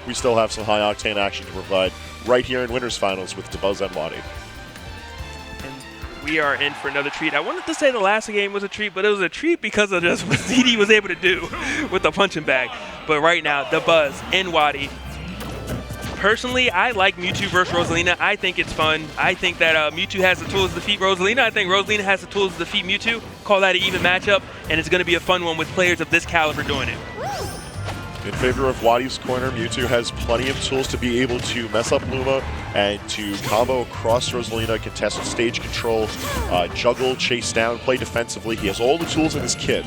We still have some high-octane action to provide right here in Winners Finals with Dabuz and WaDi. And we are in for another treat. I wanted to say the last game was a treat, but it was a treat because of just what CD was able to do with the punching bag. But right now, Dabuz and WaDi. Personally, I like Mewtwo versus Rosalina. I think it's fun. I think that Mewtwo has the tools to defeat Rosalina. I think Rosalina has the tools to defeat Mewtwo. Call that an even matchup, and it's going to be a fun one with players of this caliber doing it. In favor of WaDi's corner, Mewtwo has plenty of tools to be able to mess up Luma and to combo across Rosalina, contest stage control, juggle, chase down, play defensively. He has all the tools in his kit.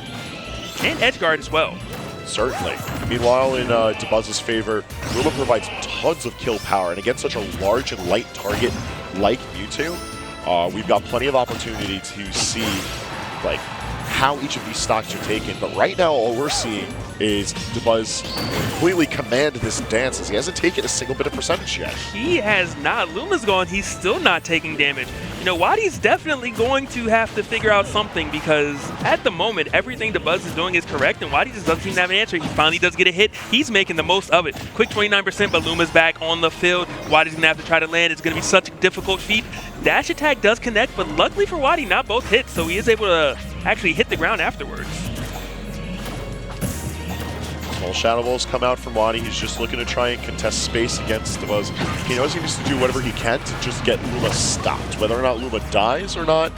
And edge guard as well. Certainly. Meanwhile, in Dabuz's favor, Luma provides tons of kill power, and against such a large and light target like Mewtwo, we've got plenty of opportunity to see like how each of these stocks are taken. But right now, all we're seeing is Dabuz completely command this dance as he hasn't taken a single bit of percentage yet. He has not. Luma's gone. He's still not taking damage. You know, WaDi's definitely going to have to figure out something because at the moment, everything Dabuz is doing is correct, and WaDi just doesn't seem to have an answer. He finally does get a hit. He's making the most of it. Quick 29%, but Luma's back on the field. WaDi's going to have to try to land. It's going to be such a difficult feat. Dash attack does connect, but luckily for WaDi, not both hit, so he is able to actually hit the ground afterwards. Small Shadow Balls come out from WaDi. He's just looking to try and contest space against Dabuz. He knows he needs to do whatever he can to just get Luma stopped. Whether or not Luma dies or not,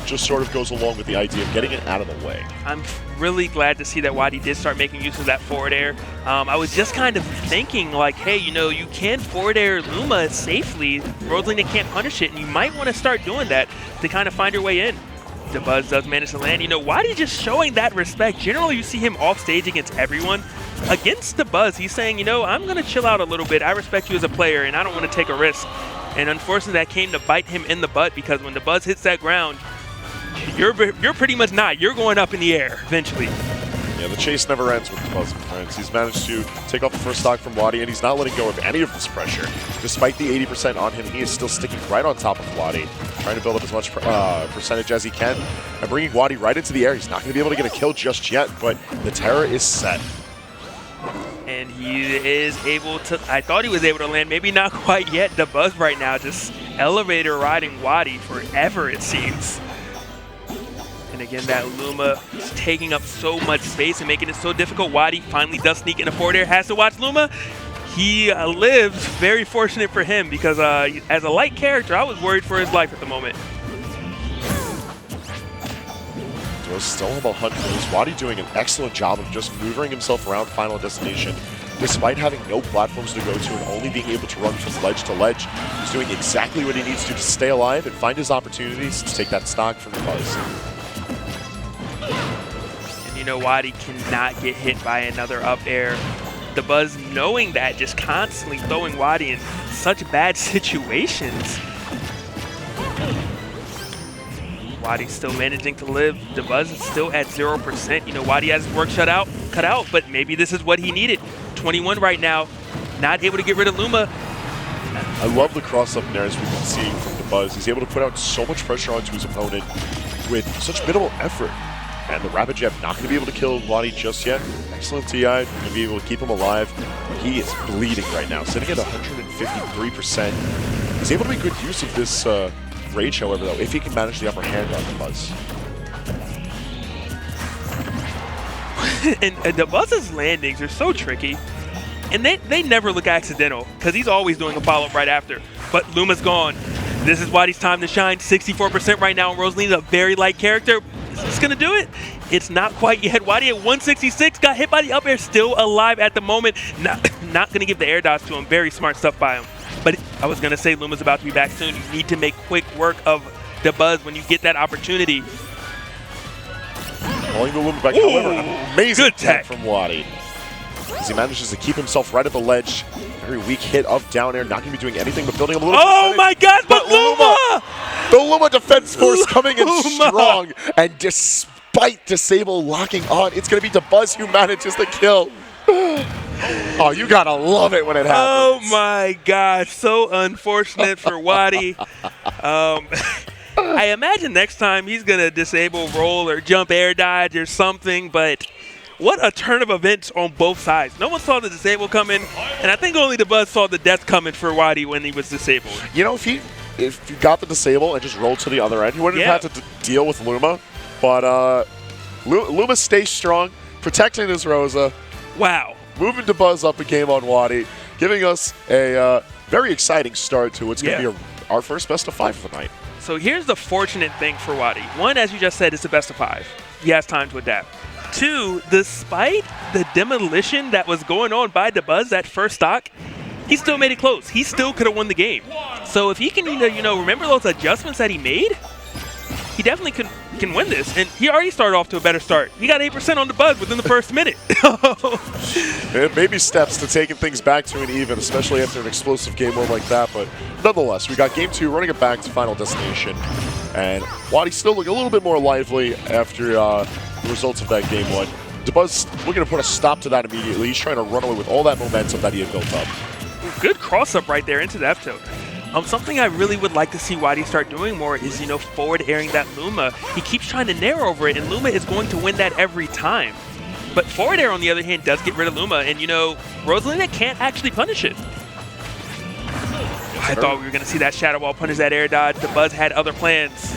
just sort of goes along with the idea of getting it out of the way. I'm really glad to see that WaDi did start making use of that forward air. I was just kind of thinking like, hey, you know, you can forward air Luma safely. Rosalina can't punish it, and you might want to start doing that to kind of find your way in. Dabuz does manage to land. You know, WaDi just showing that respect. Generally, you see him off stage against everyone. Against Dabuz, he's saying, you know, I'm going to chill out a little bit. I respect you as a player, and I don't want to take a risk. And unfortunately, that came to bite him in the butt because when Dabuz hits that ground, you're pretty much not. You're going up in the air eventually. Yeah, the chase never ends with Dabuz, my friends. He's managed to take off the first stock from WaDi, and he's not letting go of any of this pressure. Despite the 80% on him, he is still sticking right on top of WaDi, trying to build up as much percentage as he can, and bringing WaDi right into the air. He's not going to be able to get a kill just yet, but the terror is set. And he is able to, I thought he was able to land, maybe not quite yet. Dabuz right now just elevator riding WaDi forever, it seems. And again, that Luma is taking up so much space and making it so difficult. WaDi finally does sneak in a forward air, has to watch Luma. He lives, very fortunate for him because as a light character, I was worried for his life at the moment. Does still have 100. WaDi doing an excellent job of just maneuvering himself around Final Destination. Despite having no platforms to go to and only being able to run from ledge to ledge, he's doing exactly what he needs to stay alive and find his opportunities to take that stock from Dabuz. And you know, WaDi cannot get hit by another up air. Dabuz, knowing that, just constantly throwing WaDi in such bad situations. WaDi's still managing to live. Dabuz is still at 0%. You know, WaDi has his work cut out, but maybe this is what he needed. 21 right now, not able to get rid of Luma. I love the cross-up airs we've been seeing from Dabuz. He's able to put out so much pressure onto his opponent with such minimal effort. And the Rapid Jab not going to be able to kill WaDi just yet. Excellent TI, going to be able to keep him alive. But he is bleeding right now, sitting at 153%. He's able to make good use of this rage, however, though, if he can manage the upper hand on Dabuz. And Dabuz's landings are so tricky. And they never look accidental, because he's always doing a follow-up right after. But Luma's gone. This is WaDi's time to shine. 64% right now, and Rosalina's a very light character. Is this going to do it? It's not quite yet. WaDi at 166, got hit by the up air, still alive at the moment. Not going to give the air dodge to him. Very smart stuff by him. But I was going to say Luma's about to be back soon. You need to make quick work of Dabuz when you get that opportunity. Calling the Luma back, however, amazing attack from WaDi. As he manages to keep himself right at the ledge. Very weak hit of down air, not going to be doing anything but building up a little percentage. My God, but Luma! The Luma defense force coming in strong, and despite Disable locking on, it's going to be Dabuz who manages the kill. Oh, you gotta love it when it happens. Oh my God, so unfortunate for WaDi. I imagine next time he's gonna disable roll or jump air dodge or something, but what a turn of events on both sides. No one saw the disable coming, and I think only Dabuz saw the death coming for WaDi when he was disabled. You know, if you got the disable and just rolled to the other end, you wouldn't have had to deal with Luma. But Luma stays strong, protecting his Rosa. Wow. Moving Dabuz up a game on WaDi, giving us a very exciting start to what's going to be our first best of 5 of the night. So here's the fortunate thing for WaDi. One, as you just said, it's the best of 5. He has time to adapt. 2, despite the demolition that was going on by Dabuz that first stock, he still made it close. He still could have won the game. So if he can, remember those adjustments that he made, he definitely can win this. And he already started off to a better start. He got 8% on Dabuz within the first minute. Baby steps to taking things back to an even, especially after an explosive game one like that. But nonetheless, we got game 2, running it back to Final Destination. And WaDi still looking a little bit more lively after the results of that game 1. Dabuz looking to put a stop to that immediately. He's trying to run away with all that momentum that he had built up. Good cross-up right there into the F-tilt. Something I really would like to see WaDi start doing more is, forward airing that Luma. He keeps trying to nair over it, and Luma is going to win that every time. But forward air, on the other hand, does get rid of Luma, and, Rosalina can't actually punish it. I thought we were going to see that Shadow Ball punish that air dodge. Dabuz had other plans.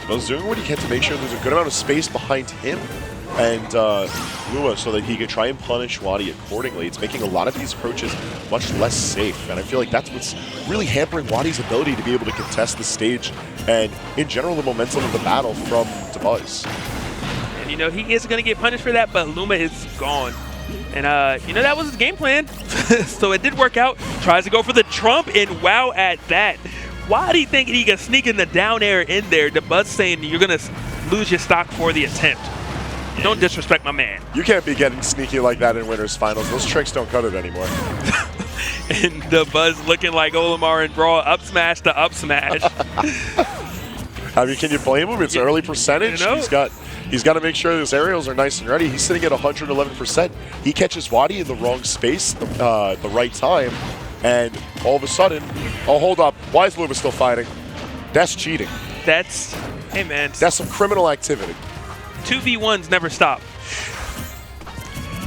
Dabuz doing what he can to make sure there's a good amount of space behind him and Luma so that he can try and punish WaDi accordingly. It's making a lot of these approaches much less safe, and I feel like that's what's really hampering WaDi's ability to be able to contest the stage and, in general, the momentum of the battle from Dabuz. And, he is going to get punished for that, but Luma is gone. And, that was his game plan. So it did work out. Tries to go for the trump, and wow at that. WaDi thinking he can sneak in the down air in there. Dabuz saying you're going to lose your stock for the attempt. Don't disrespect my man. You can't be getting sneaky like that in Winners Finals. Those tricks don't cut it anymore. And Dabuz looking like Olimar and Brawl, up smash to up smash. I mean, can you blame him? It's early percentage. He's got to make sure his aerials are nice and ready. He's sitting at 111%. He catches WaDi in the wrong space, the right time, and all of a sudden, oh, hold up. Why is Luma still fighting? That's cheating. Hey, man. That's some criminal activity. 2v1s never stop.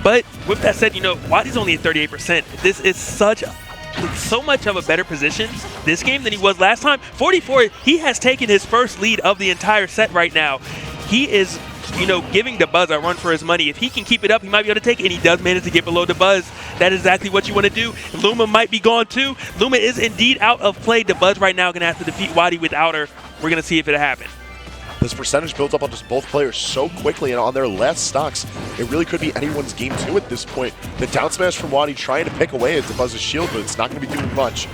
But with that said, WaDi's only at 38%. This is so much of a better position this game than he was last time. 44, he has taken his first lead of the entire set right now. He is, giving Dabuz a run for his money. If he can keep it up, he might be able to take it, and he does manage to get below Dabuz. That is exactly what you want to do. Luma might be gone too. Luma is indeed out of play. Dabuz right now going to have to defeat WaDi without her. We're going to see if it happens. This percentage builds up on just both players so quickly, and on their last stocks, it really could be anyone's game 2 at this point. The down smash from WaDi trying to pick away at Dabuz's shield, but it's not going to be doing much.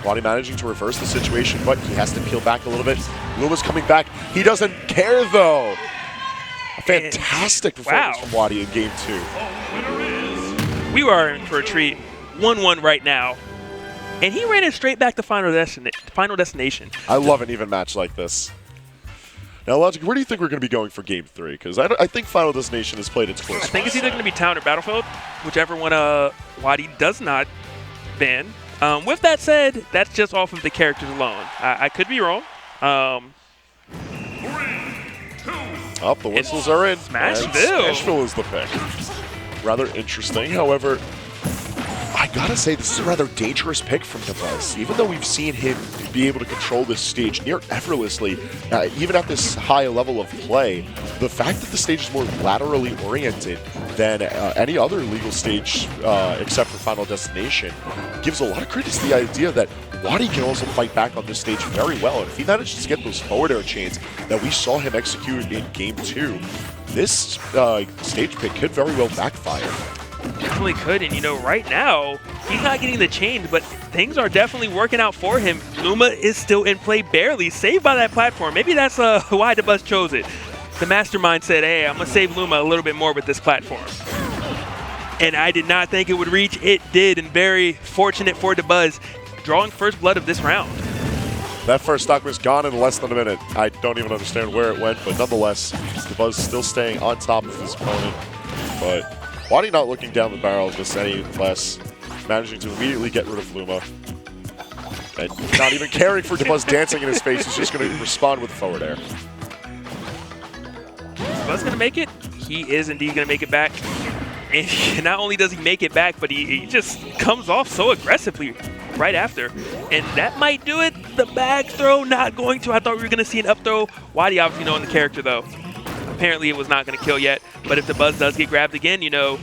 WaDi managing to reverse the situation, but he has to peel back a little bit. Luma's coming back. He doesn't care, though. A fantastic performance from WaDi in game 2. We are in for a treat. 1-1 right now. And he ran it straight back to Final Destination. I love an even match like this. Now, Logic, where do you think we're going to be going for Game 3? Because I think Final Destination has played its course. I think it's either going to be Town or Battlefield, whichever one WaDi does not ban. With that said, that's just off of the characters alone. I could be wrong. 3, 2. Oh, the whistles are in. Smashville. Smashville is the pick. Rather interesting. However, I gotta say, this is a rather dangerous pick from Dabuz. Even though we've seen him be able to control this stage near effortlessly, even at this high level of play, the fact that the stage is more laterally oriented than any other legal stage except for Final Destination gives a lot of credence to the idea that WaDi can also fight back on this stage very well. And if he manages to get those forward air chains that we saw him execute in Game 2, this stage pick could very well backfire. Definitely could, and right now, he's not getting the chains, but things are definitely working out for him. Luma is still in play barely, saved by that platform. Maybe that's why Dabuz chose it. The mastermind said, hey, I'm going to save Luma a little bit more with this platform. And I did not think it would reach. It did, and very fortunate for Dabuz, drawing first blood of this round. That first stock was gone in less than a minute. I don't even understand where it went, but nonetheless, Dabuz still staying on top of his opponent. But WaDi not looking down the barrel just any less, managing to immediately get rid of Luma. And not even caring for Dabuz dancing in his face, he's just going to respond with forward air. Dabuz going to make it? he is indeed going to make it back. And not only does he make it back, but he just comes off so aggressively right after. And that might do it. The back throw not going to. I thought we were going to see an up throw. WaDi obviously knowing the character, though. Apparently it was not going to kill yet. But if Dabuz does get grabbed again, you know,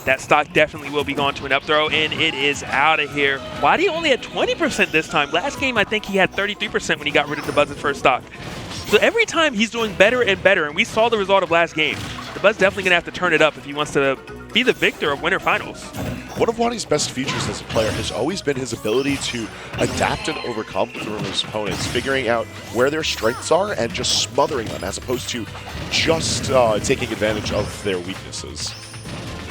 that stock definitely will be going to an up throw, and it is out of here. WaDi only had 20% this time. Last game, I think he had 33% when he got rid of Dabuz's first stock. So every time he's doing better and better, and we saw the result of last game. Dabuz definitely going to have to turn it up if he wants to be the victor of Winter Finals. One of WaDi's best features as a player has always been his ability to adapt and overcome from his opponents, figuring out where their strengths are and just smothering them, as opposed to just taking advantage of their weaknesses.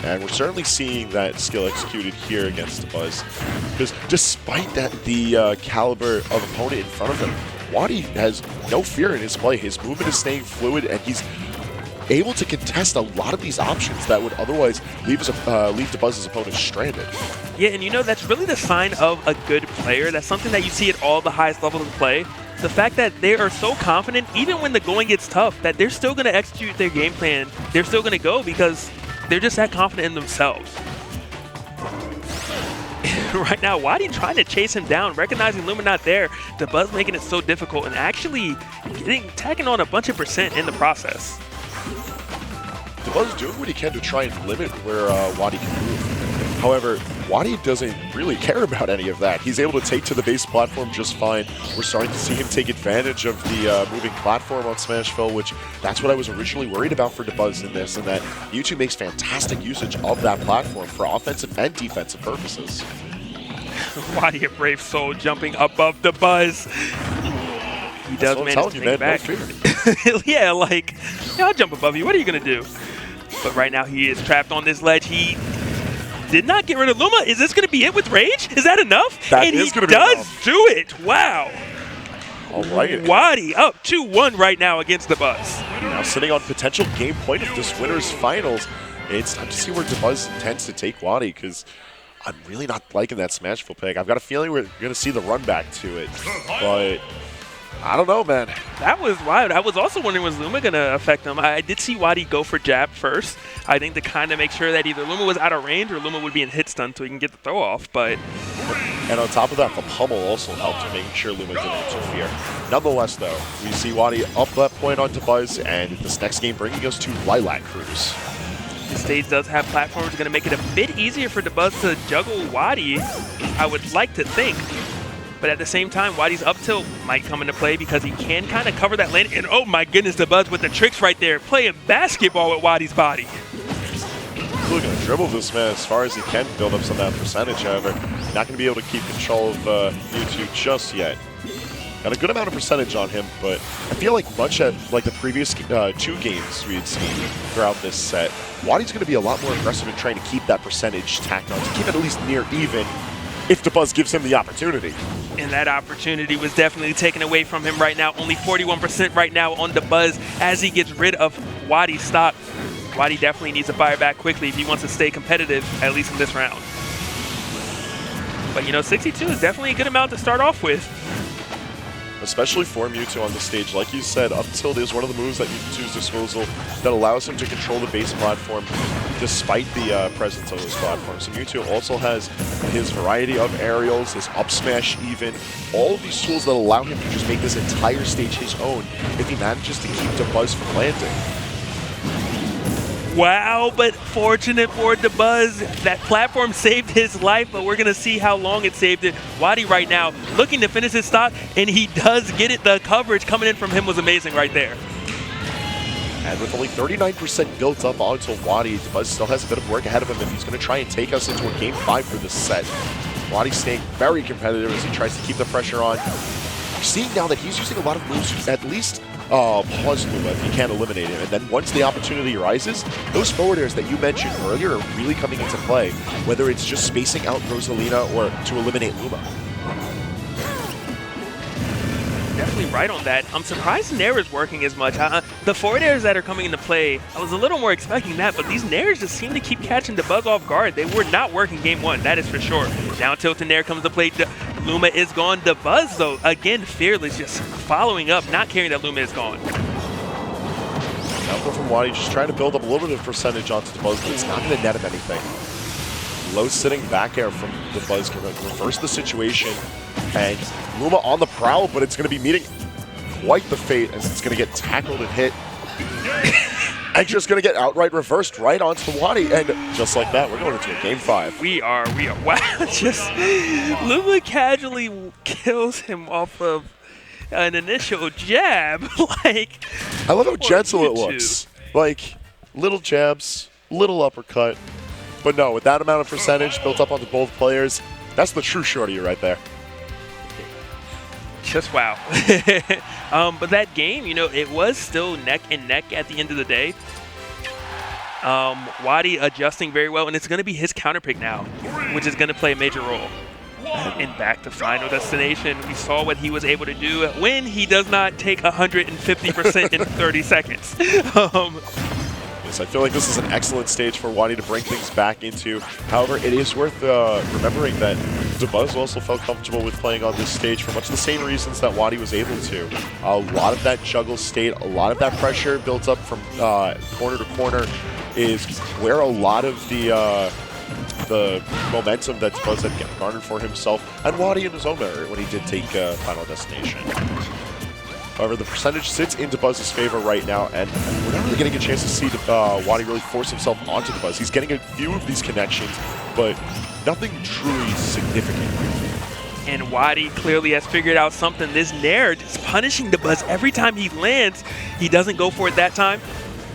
And we're certainly seeing that skill executed here against Dabuz, because despite that the caliber of opponent in front of him, WaDi has no fear in his play. His movement is staying fluid, and he's able to contest a lot of these options that would otherwise leave Dabuz's opponents stranded. Yeah, and you know, that's really the sign of a good player. That's something that you see at all the highest levels of play. The fact that they are so confident, even when the going gets tough, that they're still going to execute their game plan. They're still going to go because they're just that confident in themselves. Right now, WaDi trying to chase him down, recognizing Luma not there. Dabuz making it so difficult and actually tacking on a bunch of percent in the process. Dabuz doing what he can to try and limit where WaDi can move. However, WaDi doesn't really care about any of that. He's able to take to the base platform just fine. We're starting to see him take advantage of the moving platform on Smashville, which that's what I was originally worried about for Dabuz in this, and that Mewtwo makes fantastic usage of that platform for offensive and defensive purposes. WaDi, a brave soul, jumping above Dabuz. He does manage to make back. No fear. Yeah, like, yeah, I'll jump above you. What are you going to do? But right now, he is trapped on this ledge. He did not get rid of Luma. Is this going to be it with Rage? Is that enough? That and is he gonna be does enough. do it. Wow. All right. WaDi up 2-1 right now against Dabuz. Now sitting on potential game point of this winner's finals. It's time to see where Dabuz intends to take WaDi, because I'm really not liking that Smashville pick. I've got a feeling we're going to see the run back to it, but I don't know, man. That was wild. I was also wondering, was Luma going to affect him? I did see WaDi go for jab first, I think, to kind of make sure that either Luma was out of range or Luma would be in hit stun so he can get the throw off. But and on top of that, the pummel also helped in making sure Luma didn't interfere. Nonetheless, though, we see WaDi up that point on Dabuz, and this next game bringing us to Lilac Cruise. the stage does have platforms, going to make it a bit easier for Dabuz to juggle WaDi, I would like to think. But at the same time, WaDi's up tilt might come into play because he can kind of cover that lane. And oh my goodness, Dabuz with the tricks right there, playing basketball with WaDi's body. Really going to dribble this man as far as he can, build up some of that percentage, however. Not going to be able to keep control of Mewtwo just yet. Got a good amount of percentage on him, but I feel like much like the previous 2 games we had seen throughout this set, WaDi's going to be a lot more aggressive in trying to keep that percentage tacked on, to keep it at least near even, if Dabuz gives him the opportunity. And that opportunity was definitely taken away from him right now. Only 41% right now on Dabuz as he gets rid of WaDi's stock. WaDi definitely needs to fire back quickly if he wants to stay competitive, at least in this round. But, you know, 62 is definitely a good amount to start off with. Especially for Mewtwo on the stage. Like you said, up tilt is one of the moves at Mewtwo's disposal that allows him to control the base platform despite the presence of those platforms. So Mewtwo also has his variety of aerials, his up smash even, all of these tools that allow him to just make this entire stage his own if he manages to keep Dabuz from landing. Wow, but fortunate for Dabuz, that platform saved his life, but we're going to see how long it saved it. WaDi right now looking to finish his stock, and he does get it. The coverage coming in from him was amazing right there. And with only 39% built up onto WaDi, Dabuz still has a bit of work ahead of him if he's going to try and take us into a Game 5 for this set. WaDi staying very competitive as he tries to keep the pressure on. We're seeing now that he's using a lot of moves to at least pause Luma if he can't eliminate him. And then once the opportunity arises, those forward airs that you mentioned earlier are really coming into play, whether it's just spacing out Rosalina or to eliminate Luma. Definitely right on that. I'm surprised Nair is working as much. The forward airs that are coming into play, I was a little more expecting that, but these Nairs just seem to keep catching Dabuz off guard. They were not working game 1, that is for sure. Down tilt and Nair comes to play. Luma is gone. Dabuz, though, again, fearless, just following up, not caring that Luma is gone. Down throw from WaDi, just trying to build up a little bit of percentage onto Dabuz, but it's not going to net him anything. Low sitting back air from Dabuz can reverse the situation. And Luma on the prowl, but it's going to be meeting quite the fate as it's going to get tackled and hit. And just going to get outright reversed right onto WaDi. And just like that, we're going into a game 5. We are. Wow. Just Luma casually kills him off of an initial jab. Like, I love how gentle it looks. Like, little jabs, little uppercut. But no, with that amount of percentage built up onto both players, that's the true shorty right there. Just wow. But that game, you know, it was still neck and neck at the end of the day. WaDi adjusting very well, and it's going to be his counter pick now, which is going to play a major role. And back to Final Destination, we saw what he was able to do when he does not take 150% in 30 seconds. Yes, I feel like this is an excellent stage for WaDi to bring things back into. However, it is worth remembering that Dabuz also felt comfortable with playing on this stage for much the same reasons that WaDi was able to. A lot of that juggle state, a lot of that pressure built up from corner to corner is where a lot of the momentum that Dabuz had garnered for himself and WaDi in his own merit when he did take Final Destination. However, the percentage sits in Dabuz's favor right now, and we're not really getting a chance to see WaDi really force himself onto Dabuz. He's getting a few of these connections, but nothing truly significant. And WaDi clearly has figured out something. This Nair is punishing Dabuz every time he lands. He doesn't go for it that time.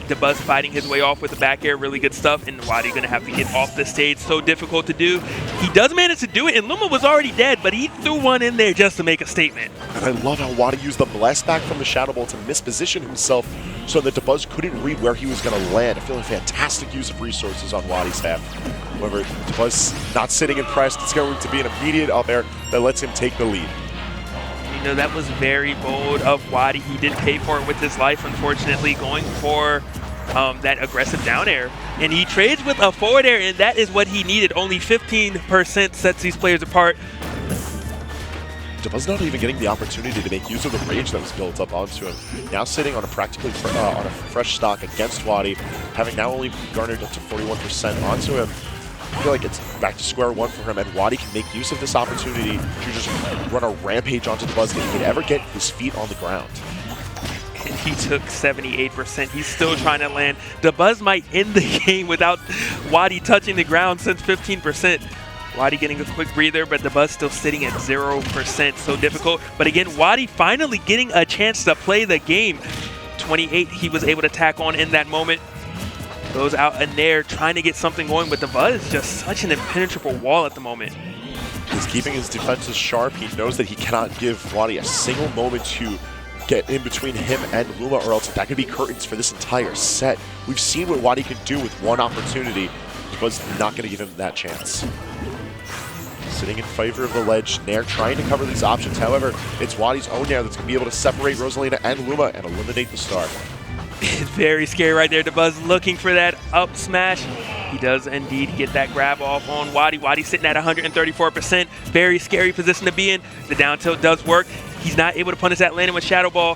Dabuz fighting his way off with the back air, really good stuff, and WaDi gonna have to get off the stage, so difficult to do. He does manage to do it, and Luma was already dead, but he threw one in there just to make a statement. And I love how WaDi used the blast back from the Shadow Ball to misposition himself so that Dabuz couldn't read where he was gonna land. I feel like fantastic use of resources on WaDi's half. However, Dabuz not sitting impressed. It's going to be an immediate up air that lets him take the lead. You know, that was very bold of WaDi. He did pay for it with his life, unfortunately, going for that aggressive down air. And he trades with a forward air, and that is what he needed. Only 15% sets these players apart. Dabuz not even getting the opportunity to make use of the rage that was built up onto him. Now sitting on a practically on a fresh stock against WaDi, having now only garnered up to 41% onto him. I feel like it's back to square one for him, and WaDi can make use of this opportunity to just run a rampage onto Dabuz if he could ever get his feet on the ground. And he took 78%. He's still trying to land. Dabuz might end the game without WaDi touching the ground since 15%. WaDi getting a quick breather, but Dabuz still sitting at 0%. So difficult. But again, WaDi finally getting a chance to play the game. 28 he was able to tack on in that moment. Goes out in there trying to get something going, but Dabuz is just such an impenetrable wall at the moment. He's keeping his defenses sharp. He knows that he cannot give WaDi a single moment to get in between him and Luma, or else that could be curtains for this entire set. We've seen what WaDi can do with one opportunity. Dabuz not going to give him that chance. Sitting in favor of the ledge, Nair trying to cover these options. However, it's WaDi's own Nair that's going to be able to separate Rosalina and Luma and eliminate the star. Very scary right there. Dabuz looking for that up smash. He does indeed get that grab off on WaDi. WaDi sitting at 134%. Very scary position to be in. The down tilt does work. He's not able to punish that landing with Shadow Ball.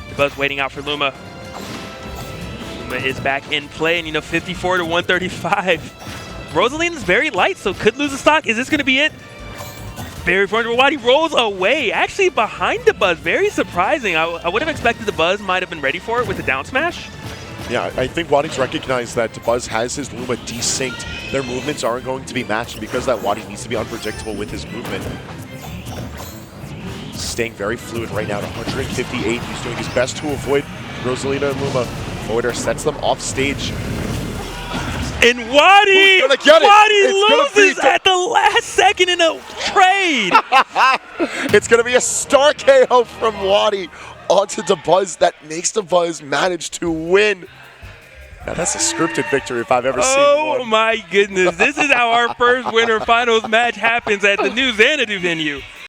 Dabuz waiting out for Luma. Luma is back in play, and you know, 54 to 135. Rosalina is very light, so could lose the stock. Is this going to be it? Very formidable. WaDi rolls away, actually behind Dabuz. Very surprising. I would have expected Dabuz might have been ready for it with the down smash. Yeah, I think WaDi's recognized that Dabuz has his Luma desynced. Their movements aren't going to be matched, and because that WaDi needs to be unpredictable with his movement. Staying very fluid right now at 158. He's doing his best to avoid Rosalina and Luma. Forward air sets them off stage. And WaDi loses at the last second in a trade. It's going to be a star KO from WaDi onto Dabuz that makes Dabuz manage to win. Now that's a scripted victory if I've ever seen one. Oh my goodness. This is how our first winter finals match happens at the new Xanadu venue.